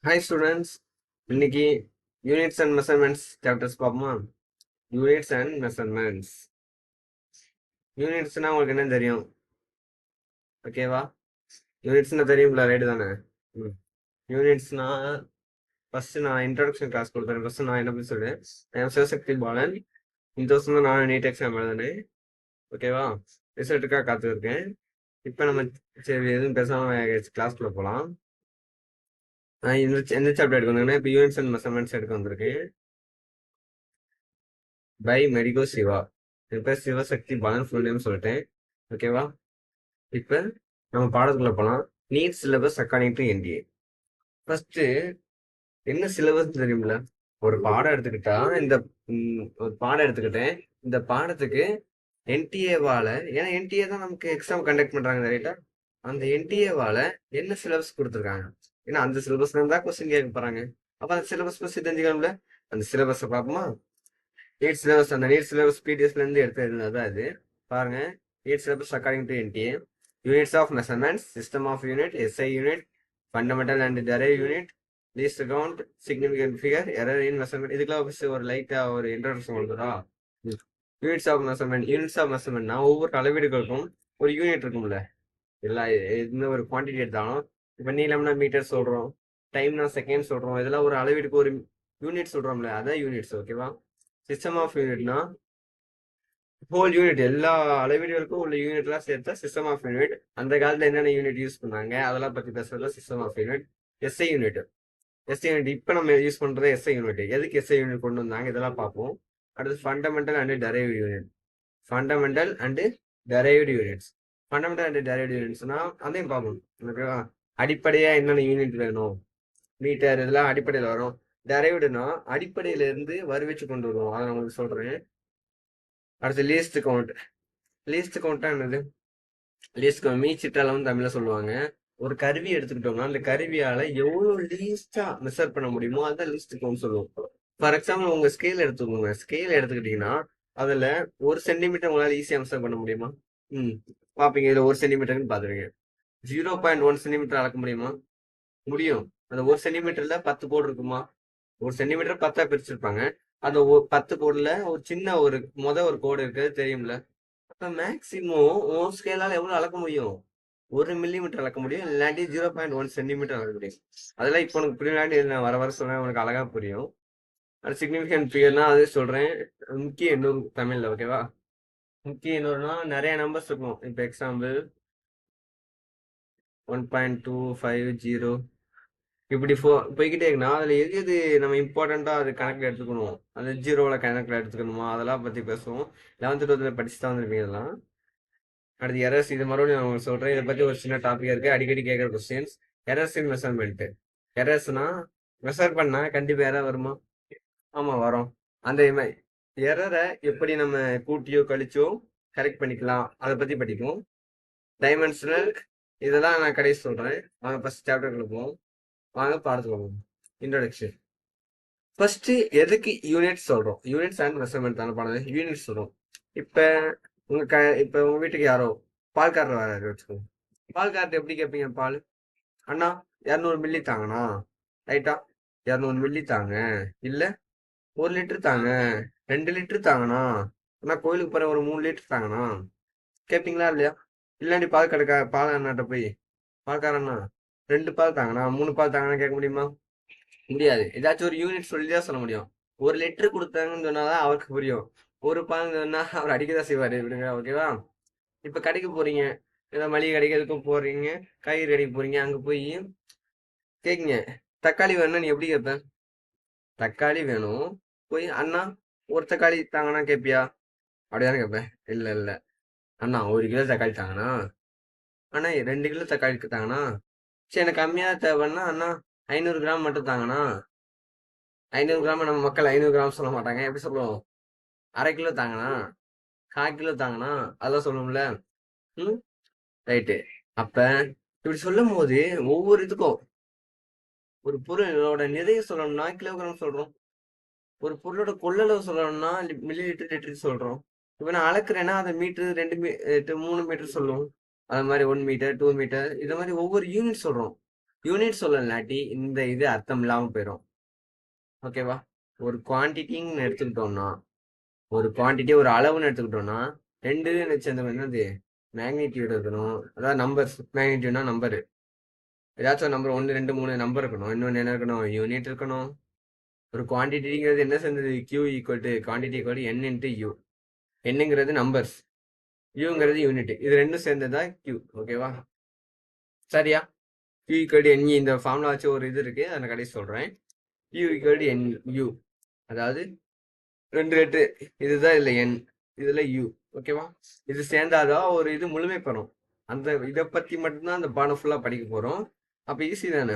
Hi students, இன்னைக்கு units and measurements chapters பார்ப்போமா? Units and measurements. யூனிட்ஸ்னா உங்களுக்கு என்ன தெரியும்? ஓகேவா? யூனிட்ஸ்னா தெரியும்ல, ரைட்டு தானே? யூனிட்ஸ்னா ஃபர்ஸ்ட் நான் இன்ட்ரோடக்ஷன் கிளாஸ் கொடுத்தேன். ஃபர்ஸ்ட் நான் என்ன பண்ணி சொல்றேன், சிவசக்தி பாலன். இந்த வருஷம் தான் நான் நீட் எக்ஸாம் எழுதுனேன். ஓகேவா? ரிசல்ட்டுக்காக காத்துருக்கேன். இப்போ நம்ம சரி எதுவும் பேசாம கிளாஸ்க்குள்ள போகலாம். நான் எந்த சாப்டர் எடுக்க வந்தேன்னா இப்போ யூனிட்ஸ் அண்ட் மெஷர்மெண்ட்ஸ் எடுக்க வந்திருக்கேன். பை மெடிகோ சிவா. என் பேர் சிவசக்தி பாலன், ஃபுல் நேம் சொல்லிட்டேன். ஓகேவா? இப்போ நம்ம பாடத்துக்குள்ள போகலாம். NEET syllabus according to NTA. First என்ன சிலபஸ் தெரியுமில்ல? ஒரு பாடம் எடுத்துக்கிட்டா ஒரு பாடம் எடுத்துக்கிட்டேன். இந்த பாடத்துக்கு என்டிஏவால, ஏன்னா என்டிஏ தான் நமக்கு எக்ஸாம் கண்டக்ட் பண்றாங்க ரைட்டா? அந்த என்டிஏவால என்ன சிலபஸ் கொடுத்துருக்காங்க, ஏன்னா அந்த சிலபஸ்ல இருந்தா கொஸ்டின் கேட்க போறாங்க. அப்ப அந்த சிலபஸ் பத்தி தெரிஞ்சுக்கணும்ல. அந்த சிலபஸை பார்ப்போமா? நீட் சிலபஸ், அந்த நீட் சிலபஸ் பிடிஎஸ்ல இருந்து எடுத்து எழுதுனதான் இது. பாருங்க, NEET syllabus according to NTA. Units of measurements, system of unit, SI unit, fundamental and derive unit, least count, significant figure, error in measurement. இதுக்கெல்லாம் ஒரு லைட்டா ஒரு இன்ட்ரோடக்ஷன் கொடுக்குறா. Units of measurement. Units of மெஷர்மெண்ட்னா ஒவ்வொரு அளவீடுகளுக்கும் ஒரு யூனிட் இருக்கும்ல. எல்லா எந்த ஒரு குவான்டிட்டி எடுத்தாலும், இப்போ நீளம்னா மீட்டர் சொல்றோம், டைம்னா செகண்ட் சொல்றோம். இதெல்லாம் ஒரு அளவீடுக்கு ஒரு யூனிட் சொல்றோம்ல, அதான் யூனிட்ஸ். ஓகேவா? சிஸ்டம் ஆஃப் யூனிட்னா ஹோல் யூனிட், எல்லா அளவீடுகளுக்கும் உள்ள யூனிட்லாம் சேர்த்தா சிஸ்டம் ஆஃப் யூனிட். அந்த காலத்துல என்னென்ன யூனிட் யூஸ் பண்ணாங்க அதெல்லாம் பத்தி பேசுறது system of unit. SI unit. SI unit இப்போ நம்ம யூஸ் பண்றது எஸ்ஐ யூனிட். எதுக்கு எஸ்ஐ யூனிட் கொண்டு வந்தாங்க இதெல்லாம் பார்ப்போம். அடுத்து fundamental and derived unit. Fundamental and derived units. Fundamental and derived யூனிட்ஸ்னா அதையும் பார்ப்போம். ஓகேவா? அடிப்படையா என்னென்ன யூனிட் வேணும், மீட்டர், இதெல்லாம் அடிப்படையில் வரும். டெரைவ்டுனா அடிப்படையில இருந்து வருவிச்சு கொண்டு வருவோம், அதை நான் உங்களுக்கு சொல்றேன். அடுத்து லீஸ்ட் கவுண்ட். லீஸ்ட் கவுண்ட்னா என்னது? லீஸ்ட் கவுண்ட் மீச்சிட்டளவுன்னு தமிழ்ல சொல்லுவாங்க. ஒரு கருவி எடுத்துக்கிட்டோம்னா அந்த கருவியால எவ்வளவு லீஸ்டா மெஷர் பண்ண முடியுமோ அதான் லீஸ்ட் கவுண்ட் சொல்லுவோம். ஃபார் எக்ஸாம்பிள் உங்க ஸ்கேல் எடுத்துக்கோங்க. ஸ்கேல் எடுத்துக்கிட்டீங்கன்னா அதுல 1 சென்டிமீட்டர் உங்களால ஈஸியா மெஷர் பண்ண முடியுமா? பாப்பீங்க, இதுல 1 சென்டிமீட்டர்னு பாத்துருங்க. 0.1 சென்டிமீட்டர் அளக்க முடியுமா? முடியும். அந்த 1 சென்டிமீட்டர்ல 10 கோடு இருக்குமா? 1 சென்டிமீட்டர் 10ஆ பிரிச்சிருப்பாங்க. அந்த 10 கோடுல ஒரு சின்ன ஒரு கோடு இருக்கிறது தெரியும்ல. அப்ப மேக்சிமம் உன் ஸ்கேலால எவ்வளவு அளக்க முடியும்? 1 மில்லிமீட்டர் அளக்க முடியும், இல்லாட்டி 0.1 சென்டிமீட்டர் அளக்க முடியும். அதெல்லாம் இப்போ உனக்கு புரியாட்டி நான் வர வர சொல்றேன், உனக்கு அழகா புரியும். அது சிக்னிஃபிகன்ட் ஃபிகர்னா அதே சொல்றேன். முக்கிய எண்ணூறு தமிழ்ல. ஓகேவா? முக்கிய எண்ணூறுனா நிறைய நம்பர்ஸ் இருக்கும். இப்போ எக்ஸாம்பிள் 1.250 இப்படி போய்கிட்டே இருக்குன்னா அதுல எது எது நம்ம இம்பார்ட்டண்டா அது கணக்குல எடுத்துக்கணும், அந்த ஜீரோவில் கணக்குல எடுத்துக்கணுமா, அதெல்லாம் பத்தி பேசுவோம். 11th 12th படிச்சு தான் வந்துருப்பீங்க இதெல்லாம். அடுத்து எரர்ஸ். இது மறுபடியும் நான் உங்களுக்கு சொல்றேன். இதை பத்தி ஒரு சின்ன டாபிக் இருக்கு, அடிக்கடி கேட்குற கொஸ்டின்ஸ். Errors in measurement. எரர்ஸ்னா மெஷர் பண்ணா கண்டிப்பா எரர் வருமா? ஆமா, வரும். அந்த எரரை எப்படி நம்ம கூட்டியோ கழிச்சோ கரெக்ட் பண்ணிக்கலாம், அதை பத்தி படிக்கும். டைமென்ஷனல், இதெல்லாம் நான் கடைசி சொல்றேன். வாங்க ஃபர்ஸ்ட் சாப்டருக்குள்ள போவோம். வாங்க பாடத்துக்கு போவோம். இன்ட்ரோடக்ஷன். ஃபர்ஸ்ட் எதுக்கு யூனிட் சொல்றோம்? யூனிட்ஸ் அண்ட் மெஷர்மெண்ட் தானே பாடம். யூனிட் சொல்றோம். இப்ப இப்ப உங்க வீட்டுக்கு யாரோ பால்காரர் வராரு வச்சுக்கோங்க. பால்காரர் எப்படி கேட்பீங்க? பால் அண்ணா 200 மில்லி தாங்கண்ணா. ரைட்டா? 200 மில்லி தாங்க, இல்ல 1 லிட்டர் தாங்க, 2 லிட்டர் தாங்கண்ணா, அண்ணா கோயிலுக்கு போற ஒரு 3 லிட்டர் தாங்கண்ணா, கேட்பீங்களா இல்லையா? இல்லாண்டி பால் அண்ணாட்ட போய், பால்காரண்ணா 2 பால் தாங்கண்ணா, 3 பால் தாங்கண்ணா கேட்க முடியுமா? முடியாது. ஏதாச்சும் ஒரு யூனிட் சொல்லிதான் சொல்ல முடியும். 1 லிட்டர் கொடுத்தாங்கன்னு சொன்னாதான் அவருக்கு புரியும். ஒரு பால் சொன்னா அவர் அடிக்கதான் செய்வாரு. விடுங்க. ஓகேவா? இப்ப கடைக்கு போறீங்க, ஏதோ மளிகை கடைக்கு எதுக்கும் போறீங்க, காய்கறி கடைக்கு போறீங்க. அங்க போய் கேக்குங்க, தக்காளி வேணும்னா நீ எப்படி கேட்ப? தக்காளி வேணும், போய் அண்ணா ஒரு தக்காளி தாங்கண்ணா கேப்பியா? அப்படிதானே கேட்பேன். இல்ல இல்ல, அண்ணா 1 கிலோ தக்காளி தாங்கண்ணா, அண்ணா 2 கிலோ தக்காளி தாங்கண்ணா, சரி எனக்கு கம்மியா தேவைன்னா அண்ணா 500 கிராம் மட்டும் தாங்கண்ணா. 500 கிராம் நம்ம மக்கள் 500 கிராம் சொல்ல மாட்டாங்க. எப்படி சொல்லுவோம்? 1/2 கிலோ தாங்கண்ணா, 1/4 கிலோ தாங்கண்ணா, அதெல்லாம் சொல்லுவோம்ல. ம், ரைட்டு. அப்ப இப்படி சொல்லும் போது ஒவ்வொரு இதுக்கும் ஒரு பொருளோட நிறைய சொல்லணும்னா கிலோகிராம் சொல்றோம். ஒரு பொருளோட கொள்ளளவு சொல்லணும்னா மில்லி லிட்டர், லிட்டர் சொல்றோம். இப்ப நான் அளக்குறேன்னா அதை மீட்டர், 2 3 மீட்டர் சொல்லுவோம். அது மாதிரி 1 மீட்டர், 2 மீட்டர், இது மாதிரி ஒவ்வொரு யூனிட் சொல்றோம். யூனிட் சொல்லலாட்டி இந்த இது அர்த்தம் இல்லாம போயிடும். ஓகேவா? ஒரு குவான்டிட்டின்னு எடுத்துக்கிட்டோம்னா, ஒரு குவான்டிட்டி ஒரு அளவுன்னு எடுத்துக்கிட்டோம்னா, ரெண்டு சேர்ந்தது என்னது மேக்னிடியூட் இருக்கணும். அதாவது நம்பர்ஸ். மேக்னிடியூட்னா நம்பரு. ஏதாச்சும் நம்பர் 1 2 3 நம்பர் இருக்கணும். இன்னொன்று என்ன இருக்கணும்? யூனிட் இருக்கணும். ஒரு குவான்டிட்டிங்கிறது என்ன சேர்ந்தது? Q equal to quantity equal to N into U. என்னங்கிறது நம்பர்ஸ், யூங்கிறது யூனிட். இது ரெண்டும் சேர்ந்ததா Q. ஓகேவா? சரியா? Q ஈக்குவல் டு NE இந்த ஃபார்முலா வச்சு ஒரு இது இருக்கு, அதை நான் கடைசி சொல்றேன். Q ஈக்குவல் டு NU, அதாவது ரெண்டு ரெட்டு, இதுதான் இதுல N, இதுல U. ஓகேவா? இது சேர்ந்தாதான் ஒரு இது முழுமை பெறும். அந்த இதை பத்தி மட்டும்தான் அந்த பாடம் ஃபுல்லா படிக்க போறோம். அப்ப ஈஸி தானே?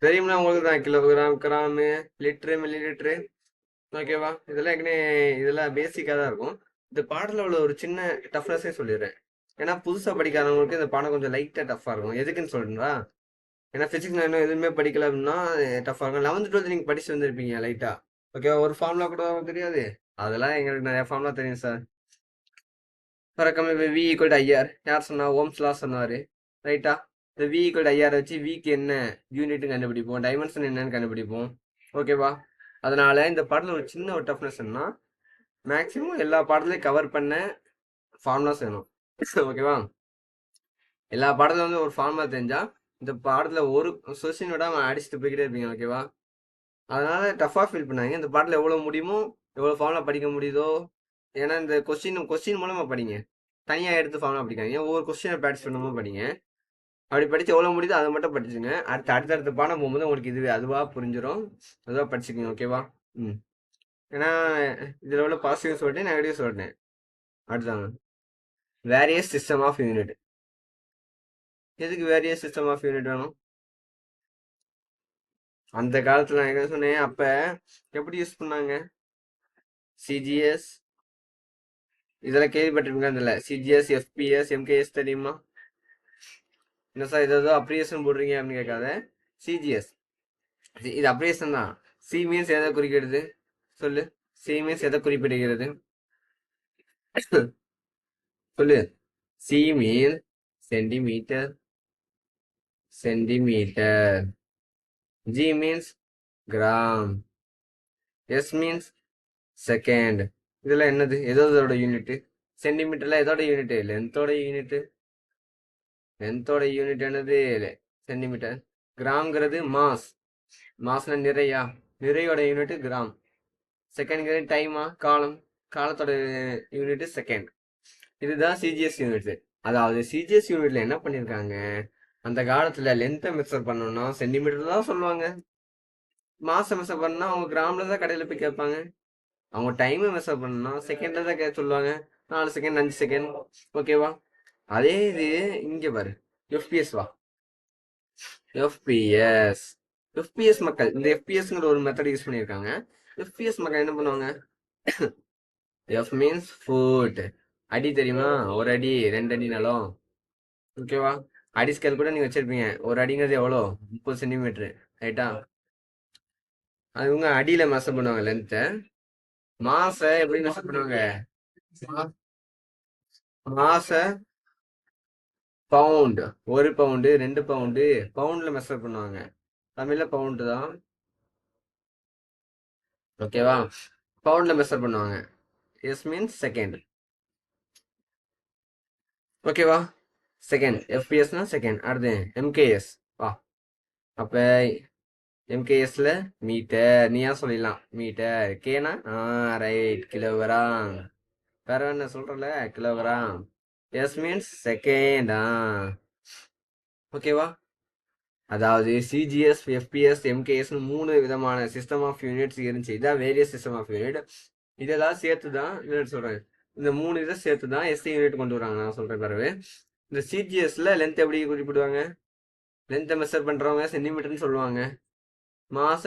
தெரியும்னா உங்களுக்கு தான் kilogram, gram, litre, milli litre. ஓகேவா? இதெல்லாம் ஏற்கனவே இதெல்லாம் பேசிக்காக தான் இருக்கும். இந்த பாடத்தில் உள்ள ஒரு சின்ன டஃப்னஸே சொல்லிடுறேன். ஏன்னா புதுசாக படிக்காதவங்களுக்கு இந்த பாடம் கொஞ்சம் லைட்டாக டஃப்பாக இருக்கும். எதுக்குன்னு சொல்றா? ஏன்னா ஃபிசிக்ஸ் நான் இன்னும் எதுவுமே படிக்கல அப்படின்னா டஃப்பாக இருக்கும். 11th 12th நீங்கள் படிச்சு வந்திருப்பீங்க லைட்டாக. ஓகேவா? ஒரு ஃபார்முலா கூட தெரியாது. அதெல்லாம் எங்களுக்கு நிறைய ஃபார்முலா தெரியும் சார். பறக்காம இப்போ வி ஈக்குவல் டு ஐஆர் யார் சொன்னா? ஓம்ஸ் லா சொன்னார். ரைட்டா? இந்த வி ஈக்குவல் டு ஐஆர் வச்சு விக்கு என்ன யூனிட்னு கண்டுபிடிப்போம், டைமென்ஷன் என்னன்னு கண்டுபிடிப்போம். ஓகேவா? அதனால இந்த பாடத்தில் ஒரு சின்ன ஒரு டஃப்னஸ் என்ன, மேக்ஸிமம் எல்லா பாடத்துலையும் கவர் பண்ண ஃபார்முலாஸ் வேணும். ஓகேவா? எல்லா பாடத்துல வந்து ஒரு ஃபார்முலா தெரிஞ்சா இந்த பாடத்துல ஒரு கொஸ்டின் விட அவன் அடிச்சுட்டு போய்கிட்டே இருப்பீங்க. ஓகேவா? அதனால டஃபா ஃபீல் பண்ணாங்க. இந்த பாடத்துல எவ்வளவு முடியுமோ, எவ்வளவு ஃபார்முலா படிக்க முடியுதோ. ஏன்னா இந்த கொஸ்டின் மூலமா படிங்க. தனியா எடுத்து ஃபார்முலா படிக்காங்க. ஒவ்வொரு கொஸ்டினை ப்ராக்டிஸ் பண்ணாம படிங்க. அப்படி படிச்சு எவ்வளவு முடியுதோ அதை மட்டும் படிச்சுங்க. அடுத்தடுத்த பாடம் போகும்போது உங்களுக்கு இதுவே அதுவா புரிஞ்சிடும். அதுவா படிச்சுக்கோங்க. ஓகேவா? ம். ஏன்னா இதுல உள்ள பாசிட்டிவ் சொல்லிட்டேன், நெகட்டிவ் சொல்லிட்டேன். அடுத்தாங்க வேரியஸ் சிஸ்டம் ஆஃப் யூனிட். எதுக்கு வேரியஸ் சிஸ்டம் ஆஃப் யூனிட் வேணும்? அந்த காலத்துல நான் என்ன சொன்னேன், அப்ப எப்படி யூஸ் பண்ணாங்க? சிஜிஎஸ், இதெல்லாம் கேள்விப்பட்டிருக்கீங்களா? சிஜிஎஸ், எஃபிஎஸ், எம்கேஎஸ் தெரியுமா? என்ன சார் ஏதோ அப்ரிவேஷன் போடுறீங்க அப்படின்னு கேட்காத. சிஜிஎஸ் இது அப்ரிவேஷன் தான். சி மீன்ஸ் எதை குறிக்கிறது சொல்லு? சி மீன்ஸ் எதை குறிப்பிடுகிறது சொல்லு? C mean centimetre, centimetre. G means gram. S means second. இதெல்லாம் என்னது? எதோட யூனிட்? சென்டிமீட்டர்ல எதோட யூனிட்? லென்த்தோட யூனிட். லென்த்தோட யூனிட் என்னது? சென்டிமீட்டர். கிராம்ங்கிறது மாஸ். மாஸ்னா நிறையா. நிறையோட யூனிட் கிராம். செகண்ட்ங்கிறது டைமா? காலம். காலத்தோட யூனிட் செகண்ட். இதுதான் சிஜிஎஸ் யூனிட். அதாவது சிஜிஎஸ் யூனிட்ல என்ன பண்ணிருக்காங்க, அந்த காலத்துல லென்த்தை மெஷர் பண்ணணும்னா சென்டிமீட்டர் தான் சொல்லுவாங்க. மாசம் மெஷர் பண்ணா அவங்க கிராம்ல தான் கடையில போய் கேட்பாங்க. அவங்க டைமை மெஷர் பண்ணா செகண்ட்ல தான் சொல்லுவாங்க. 4 செகண்ட், 5 செகண்ட். ஓகேவா? அதே இது இங்க பாரு, எஃபிஎஸ் வா. எஃபிஎஸ். எஃபிஎஸ் மக்கள் இந்த எஃபிஎஸ்ங்கிற ஒரு மெத்தட் யூஸ் பண்ணியிருக்காங்க. எஃபிஎஸ் மக்கள் என்ன பண்ணுவாங்க? F means food. அடி தெரியுமா? ஒரு அடி, 2 அடி நிலம். ஓகேவா? அடி ஸ்கேல் கூட நீங்க வச்சிருப்பீங்க. ஒரு அடிங்கிறது எவ்வளோ? 30 சென்டிமீட்டர். ரைட்டா? அது இவங்க அடியில மெஷர் பண்ணுவாங்க லென்த்தை. மாச எப்படி மெஷர் பண்ணுவாங்க? Mass pound. 1 பவுண்டு, 2 பவுண்டு, பவுண்ட்ல மெஷர் பண்ணுவாங்க. தமிழ்ல பவுண்டு தான். ஓகேவா? பவுண்ட்ல மெஷர் பண்ணுவாங்க. S means second. ஓகேவா? செகண்ட். எஃபிஎஸ்னா செகண்ட். அடுத்து எம்கேஎஸ் வா. அப்ப எம்கேஎஸ்ல மீட்டர். நீயா சொல்லிடலாம் மீட்டர். கேனா right, kilogram. வேற என்ன சொல்றல? கிலோகிராம். S means second. ஓகேவா? அதாவது சிஜிஎஸ், எஃபிஎஸ், எம்கேஎஸ் 3 விதமான சிஸ்டம் ஆஃப் யூனிட்ஸ் இருந்துச்சு. இதான் வேரியஸ் சிஸ்டம் ஆஃப் யூனிட். இதெல்லாம் சேர்த்து தான் யூனிட் சொல்றேன். இந்த 3 இதை சேர்த்து தான் எஸ்ஐ யூனிட் கொண்டு வராங்க. நான் சொல்றேன் பிறகு. இந்த சிஜிஎஸ்ல லென்த் எப்படி குறிப்பிடுவாங்க? லென்த்தை மெஷர் பண்றவங்க சென்டிமீட்டர்னு சொல்லுவாங்க. மாச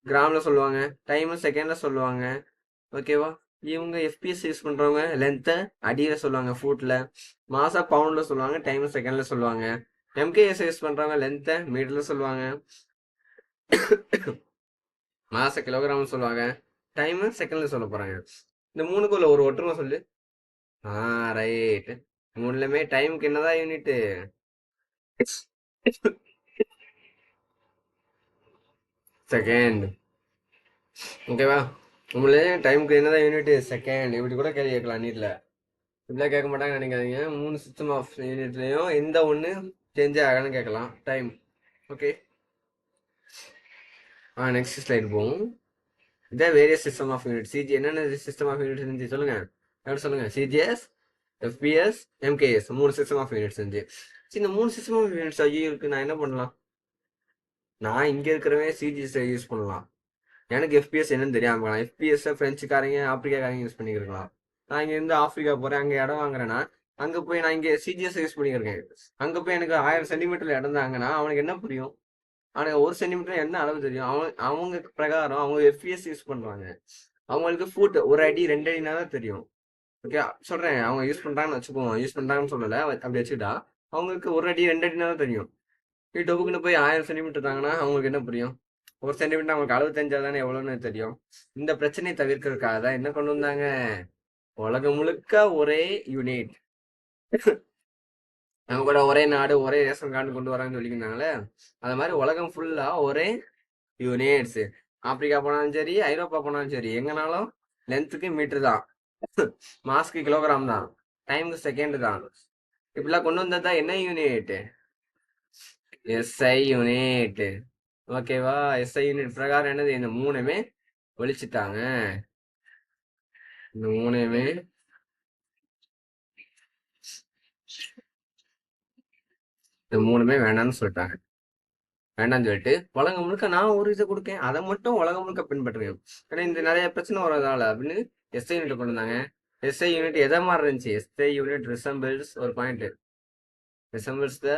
கிராம்ல சொல்லுவாங்க. டைம் செகண்ட்ல சொல்லுவாங்க. ஓகேவா? இவங்க எஃபிஎஸ் யூஸ் பண்றவங்க லென்த்தை அடியில சொல்லுவாங்க, ஃபுட்ல. மாச பவுண்ட்ல சொல்லுவாங்க. டைம் செகண்ட்ல சொல்லுவாங்க. எம்கேஎஸ் யூஸ் பண்றவங்க லென்த்தை மீட்டர்ல சொல்லுவாங்க. மாச கிலோகிராம் சொல்லுவாங்க. டைம் செகண்ட்ல சொல்ல போறாங்க. இந்த 3க்குள்ள ஒரு ஒற்றுமை சொல்லு. ரைட். 3லயுமே டைமுக்கு என்னதான் யூனிட்? செகண்ட். ஓகேவா? நம்மளே டைமுக்கு என்னதான் யூனிட் செகண்ட் இப்படி கூட கேள்வி கேட்கலாம் நீட்ல. இப்படிலாம் கேட்க மாட்டாங்கன்னு நினைக்காதீங்க. 3 சிஸ்டம் ஆஃப் யூனிட்லையும் எந்த ஒன்று சேஞ்சே ஆகணும்னு கேட்கலாம் டைம். ஓகே, நெக்ஸ்ட் ஸ்லைடு போவோம். இதான் various system of unit. CG என்னென்ன சிஸ்டம் ஆஃப் யூனிட் இருந்துச்சு சொல்லுங்க. எப்படி சொல்லுங்க? CGS, FPS, MKS 3 system of units இருந்துச்சு. சரி, இந்த 3 சிஸ்டம் ஆஃப் யூனிட்ஸ் ஐயோ இருக்கு, நான் என்ன பண்ணலாம்? நான் இங்க இருக்கிறவன் சிஜிஎஸ் யூஸ் பண்ணலாம். எனக்கு எஃபிஎஸ் என்னன்னு தெரியாம எஃபிஎஸ் பிரெஞ்சுக்காரங்க ஆப்பிரிக்காரங்க யூஸ் பண்ணிக்கலாம். நான் இங்க இருந்து ஆப்பிரிக்கா போறேன், அங்க இடம் வாங்குறேன்னா அங்க போய் நான் இங்க சிஜிஎஸ் யூஸ் பண்ணியிருக்கேன். அங்க போய் எனக்கு 1000 சென்டிமீட்டர்ல இடம் தாங்கன்னா அவனுக்கு என்ன புரியும்? அவனுக்கு 1 சென்டிமீட்டர் என்ன அளவு தெரியும்? அவங்க பிரகாரம் அவங்க எஃபிஎஸ் யூஸ் பண்றாங்க. அவங்களுக்கு ஃபுட் 1 அடி 2 அடினா தான் தெரியும். ஓகே சொல்றேன், அவங்க யூஸ் பண்றாங்கன்னு வச்சுப்போம். யூஸ் பண்றாங்கன்னு சொல்லல, அப்படி வச்சுக்கிட்டா அவங்களுக்கு 1 அடி 2 அடினா தான் தெரியும். டொபுக்குன்னு போய் 1000 சென்டிமீட்டர் தாங்கன்னா அவங்களுக்கு என்ன புரியும்? 1 சென்டிமீட்டர் அவங்களுக்கு அளவு தெரிஞ்சா தானே எவ்வளோன்னு தெரியும். இந்த பிரச்சனையை தவிர்க்கிறதுக்காக தான் என்ன கொண்டு வந்தாங்க? உலகம் முழுக்க ஒரே யூனிட், நம்ம கூட ஒரே நாடு ஒரே ரேஷன் கார்டு கொண்டு வராங்கன்னு சொல்லியிருந்தாங்களே, அது மாதிரி உலகம் ஃபுல்லா ஒரே யூனிட்ஸ். ஆப்பிரிக்கா போனாலும் சரி, ஐரோப்பா போனாலும் சரி, எங்கனாலும் லென்த்துக்கு மீட்டர் தான், மாஸ்க்கு கிலோகிராம் தான், டைமுக்கு செகண்ட் தான். இப்படிலாம் கொண்டு வந்ததா என்ன யூனிட்? SI unit. ஓகேவா? எஸ்ஐ யூனிட் பிரகாரம் என்னது? இந்த மூணுமே ஒழிச்சுட்டாங்க. இந்த மூணுமே வேணாம்னு சொல்லிட்டாங்க. வேண்டாம்னு சொல்லிட்டு உலகம் முழுக்க நான் ஒரு இதை கொடுக்கேன், அதை மட்டும் உலகம் முழுக்க பின்பற்றுங்க. ஏன்னா இந்த நிறைய பிரச்சனை வரதால அப்படின்னு எஸ்ஐ யூனிட் கொண்டு வந்தாங்க. எஸ்ஐ யூனிட் எதை மாதிரி இருந்துச்சு? எஸ்ஐ யூனிட் ரிசம்பிள்ஸ் ஒரு பாயிண்ட், ரிசம்பிள்ஸ் த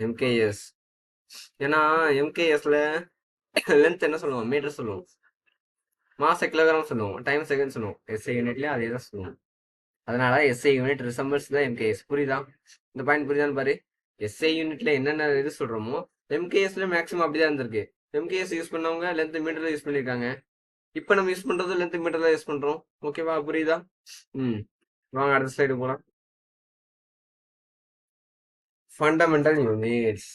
எம்கேஎஸ். ஏன்னா எம்கேஎஸ்ல லென்த் என்ன சொல்லுவோம்? மீட்டர் சொல்லுவோம், மாச கிலோகிராம் சொல்லுவோம், டைம் செகண்ட் சொல்லுவோம். எஸ்ஐ யூனிட்லயே அதே தான் சொல்லுவோம். அதனால எஸ்ஐ யூனிட் ரிசம்பிள்ஸ் தான் எம்கேஎஸ். புரியுதா? இந்த பாயிண்ட் புரியுதான்னு பாரு. எஸ்ஐ யூனிட்ல என்னென்ன இது சொல்றோமோ எம்கேஎஸ்ல மேக்ஸிமம் அப்படிதான் இருந்திருக்கு. எம்கேஎஸ் யூஸ் பண்ணவங்க லென்த் மீட்டர்ல யூஸ் பண்ணிருக்காங்க. இப்ப நம்ம யூஸ் பண்றது லென்த் மீட்டர்ல யூஸ் பண்றோம். ஓகேவா? புரியுதா? வாங்க அடுத்த ஸ்லைடு போலாம். Fundamental units.